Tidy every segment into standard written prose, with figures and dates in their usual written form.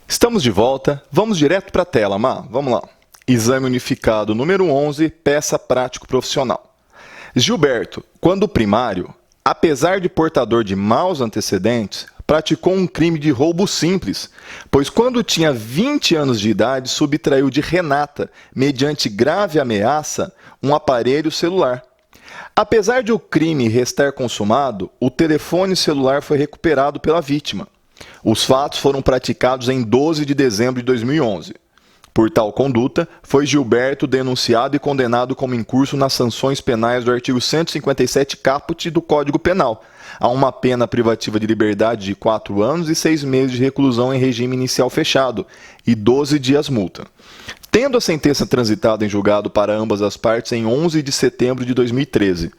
Estamos de volta, vamos direto para a tela, Má. Vamos lá. Exame unificado número 11, peça prático profissional. Gilberto, quando primário, apesar de portador de maus antecedentes, praticou um crime de roubo simples, pois quando tinha 20 anos de idade, subtraiu de Renata, mediante grave ameaça, um aparelho celular. Apesar de o crime restar consumado, o telefone celular foi recuperado pela vítima. Os fatos foram praticados em 12 de dezembro de 2011. Por tal conduta, foi Gilberto denunciado e condenado como incurso nas sanções penais do artigo 157 caput do Código Penal, a uma pena privativa de liberdade de 4 anos e 6 meses de reclusão em regime inicial fechado e 12 dias multa. Tendo a sentença transitada em julgado para ambas as partes em 11 de setembro de 2013,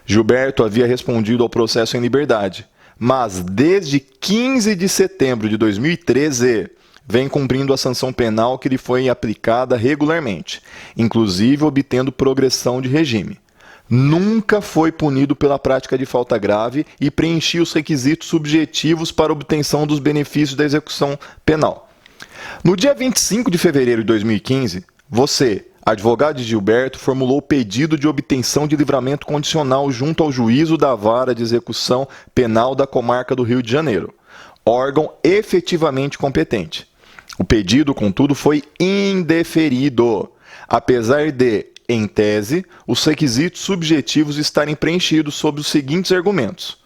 Gilberto havia respondido ao processo em liberdade, mas desde 15 de setembro de 2013 vem cumprindo a sanção penal que lhe foi aplicada regularmente, inclusive obtendo progressão de regime. Nunca foi punido pela prática de falta grave e preenchia os requisitos subjetivos para obtenção dos benefícios da execução penal. No dia 25 de fevereiro de 2015, você, advogado de Gilberto, formulou pedido de obtenção de livramento condicional junto ao juízo da vara de execução penal da comarca do Rio de Janeiro, órgão efetivamente competente. O pedido, contudo, foi indeferido, apesar de, em tese, os requisitos subjetivos estarem preenchidos sob os seguintes argumentos.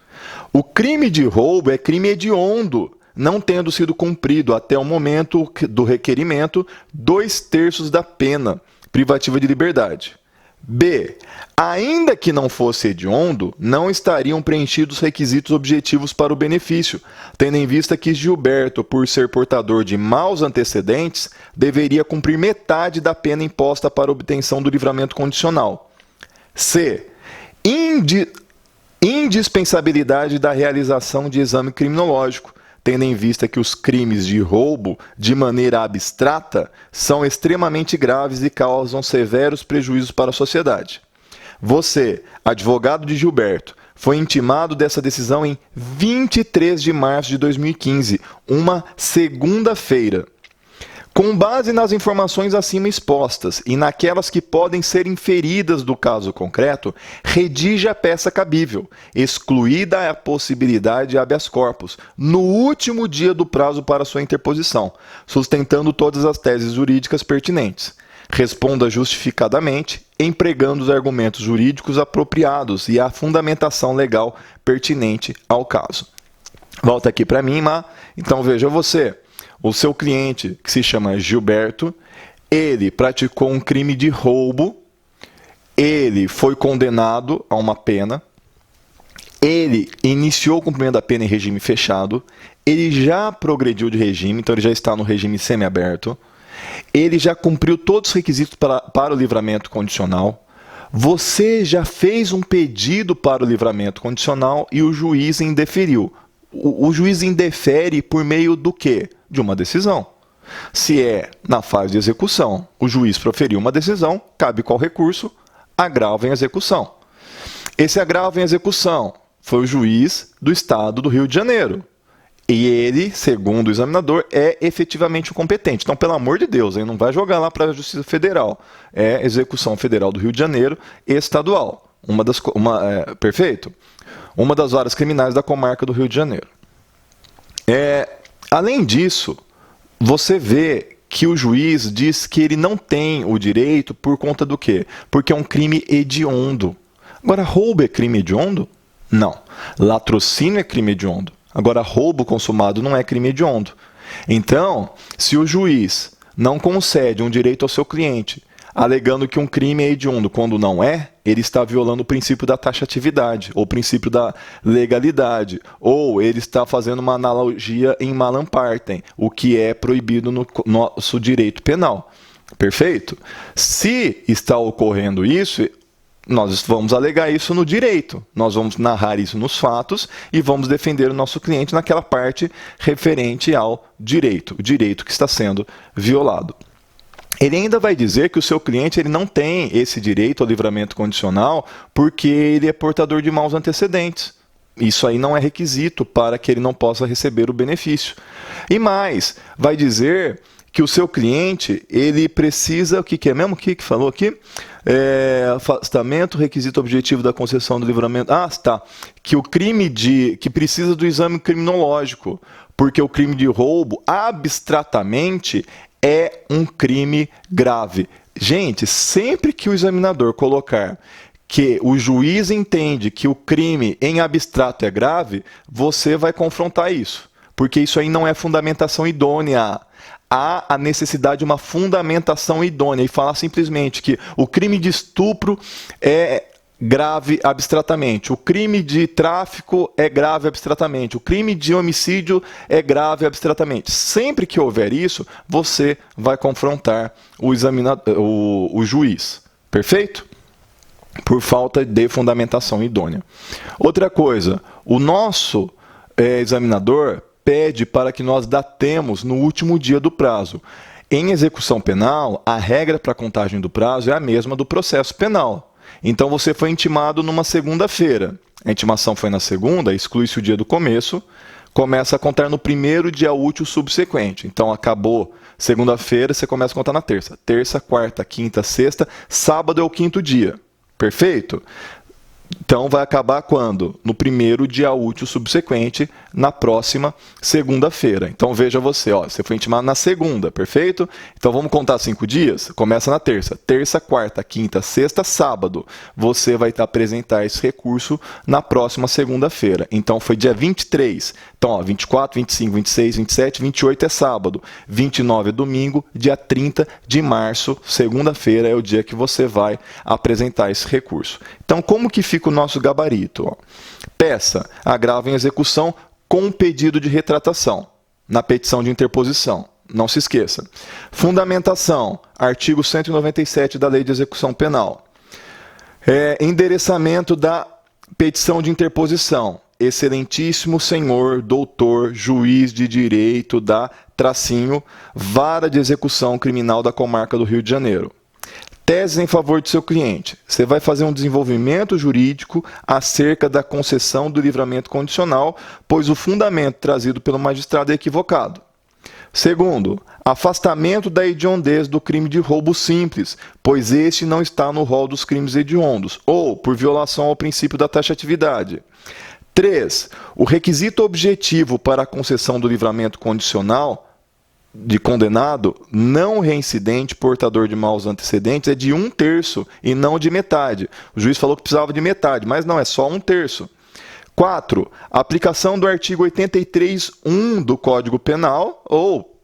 O crime de roubo é crime hediondo, não tendo sido cumprido até o momento do requerimento 2/3 da pena privativa de liberdade. B. Ainda que não fosse hediondo, não estariam preenchidos os requisitos objetivos para o benefício, tendo em vista que Gilberto, por ser portador de maus antecedentes, deveria cumprir metade da pena imposta para obtenção do livramento condicional. C. Indispensabilidade da realização de exame criminológico, tendo em vista que os crimes de roubo, de maneira abstrata, são extremamente graves e causam severos prejuízos para a sociedade. Você, advogado de Gilberto, foi intimado dessa decisão em 23 de março de 2015, uma segunda-feira. Com base nas informações acima expostas e naquelas que podem ser inferidas do caso concreto, redija a peça cabível, excluída a possibilidade de habeas corpus, no último dia do prazo para sua interposição, sustentando todas as teses jurídicas pertinentes. Responda justificadamente, empregando os argumentos jurídicos apropriados e a fundamentação legal pertinente ao caso. Volta aqui para mim, Má. Então veja você. O seu cliente, que se chama Gilberto, ele praticou um crime de roubo, ele foi condenado a uma pena, ele iniciou o cumprimento da pena em regime fechado, ele já progrediu de regime, então ele já está no regime semiaberto, ele já cumpriu todos os requisitos para o livramento condicional, você já fez um pedido para o livramento condicional e o juiz indeferiu. O juiz indefere por meio do quê? De uma decisão. Se é na fase de execução, o juiz proferiu uma decisão, cabe qual recurso? Agravo em execução. Esse agravo em execução foi o juiz do estado do Rio de Janeiro. E ele, segundo o examinador, é efetivamente o competente. Então, pelo amor de Deus, hein, não vai jogar lá para a Justiça Federal. É execução federal do Rio de Janeiro estadual. Perfeito? Uma das varas criminais da comarca do Rio de Janeiro. Além disso, você vê que o juiz diz que ele não tem o direito por conta do quê? Porque é um crime hediondo. Agora, roubo é crime hediondo? Não. Latrocínio é crime hediondo. Agora, roubo consumado não é crime hediondo. Então, se o juiz não concede um direito ao seu cliente, alegando que um crime é hediondo quando não é, ele está violando o princípio da taxatividade, ou o princípio da legalidade, ou ele está fazendo uma analogia em malam partem, o que é proibido no nosso direito penal. Perfeito? Se está ocorrendo isso, nós vamos alegar isso no direito, nós vamos narrar isso nos fatos e vamos defender o nosso cliente naquela parte referente ao direito, o direito que está sendo violado. Ele ainda vai dizer que o seu cliente ele não tem esse direito ao livramento condicional porque ele é portador de maus antecedentes. Isso aí não é requisito para que ele não possa receber o benefício. E mais, vai dizer que o seu cliente ele precisa, o que é mesmo? O que falou aqui? Afastamento, requisito objetivo da concessão do livramento. Ah, tá. Que o crime que precisa do exame criminológico, porque o crime de roubo, abstratamente, é um crime grave. Gente, sempre que o examinador colocar que o juiz entende que o crime em abstrato é grave, você vai confrontar isso, porque isso aí não é fundamentação idônea. Há a necessidade de uma fundamentação idônea e falar simplesmente que o crime de estupro é grave abstratamente, o crime de tráfico é grave abstratamente, o crime de homicídio é grave abstratamente. Sempre que houver isso, você vai confrontar o juiz. Perfeito? Por falta de fundamentação idônea. Outra coisa, o nosso examinador pede para que nós datemos no último dia do prazo. Em execução penal, a regra para a contagem do prazo é a mesma do processo penal. Então você foi intimado numa segunda-feira. A intimação foi na segunda, exclui-se o dia do começo, começa a contar no primeiro dia útil subsequente. Então acabou segunda-feira, você começa a contar na terça. Terça, quarta, quinta, sexta, sábado é o quinto dia. Perfeito? Então vai acabar quando? No primeiro dia útil subsequente, na próxima segunda-feira. Então veja você, você foi intimado na segunda, perfeito? Então vamos contar 5 dias? Começa na terça. Terça, quarta, quinta, sexta, sábado. Você vai apresentar esse recurso na próxima segunda-feira. Então foi dia 23. Então 24, 25, 26, 27, 28 é sábado. 29 é domingo. Dia 30 de março, segunda-feira, é o dia que você vai apresentar esse recurso. Então como que fica o nosso gabarito? Peça agravo em execução com pedido de retratação, na petição de interposição. Não se esqueça. Fundamentação, artigo 197 da Lei de Execução Penal. Endereçamento da petição de interposição. Excelentíssimo senhor, doutor, juiz de direito da Vara de Execução Criminal da Comarca do Rio de Janeiro. Teses em favor do seu cliente. Você vai fazer um desenvolvimento jurídico acerca da concessão do livramento condicional, pois o fundamento trazido pelo magistrado é equivocado. Segundo, afastamento da hediondez do crime de roubo simples, pois este não está no rol dos crimes hediondos, ou por violação ao princípio da taxatividade. 3. O requisito objetivo para a concessão do livramento condicional de condenado não reincidente portador de maus antecedentes é de 1/3 e não de metade. O juiz falou que precisava de metade, mas não, é só 1/3. 4. Aplicação do artigo 83.1 do Código Penal ou,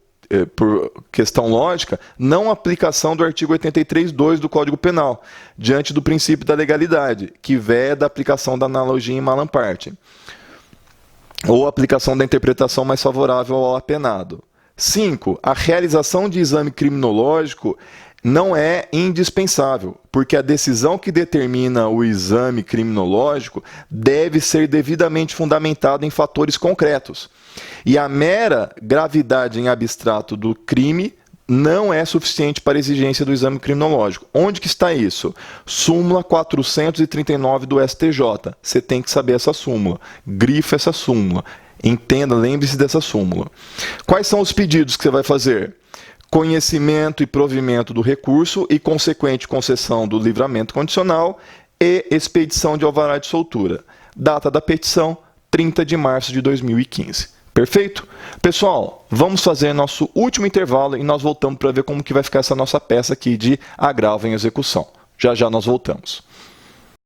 por questão lógica, não aplicação do artigo 83.2 do Código Penal, diante do princípio da legalidade, que veda a aplicação da analogia em malam parte, ou aplicação da interpretação mais favorável ao apenado. 5. A realização de exame criminológico não é indispensável, porque a decisão que determina o exame criminológico deve ser devidamente fundamentada em fatores concretos. E a mera gravidade em abstrato do crime não é suficiente para a exigência do exame criminológico. Onde que está isso? Súmula 439 do STJ. Você tem que saber essa súmula. Grifa essa súmula. Entenda, lembre-se dessa súmula. Quais são os pedidos que você vai fazer? Conhecimento e provimento do recurso e consequente concessão do livramento condicional e expedição de alvará de soltura. Data da petição, 30 de março de 2015. Perfeito? Pessoal, vamos fazer nosso último intervalo e nós voltamos para ver como que vai ficar essa nossa peça aqui de agravo em execução. Já já nós voltamos.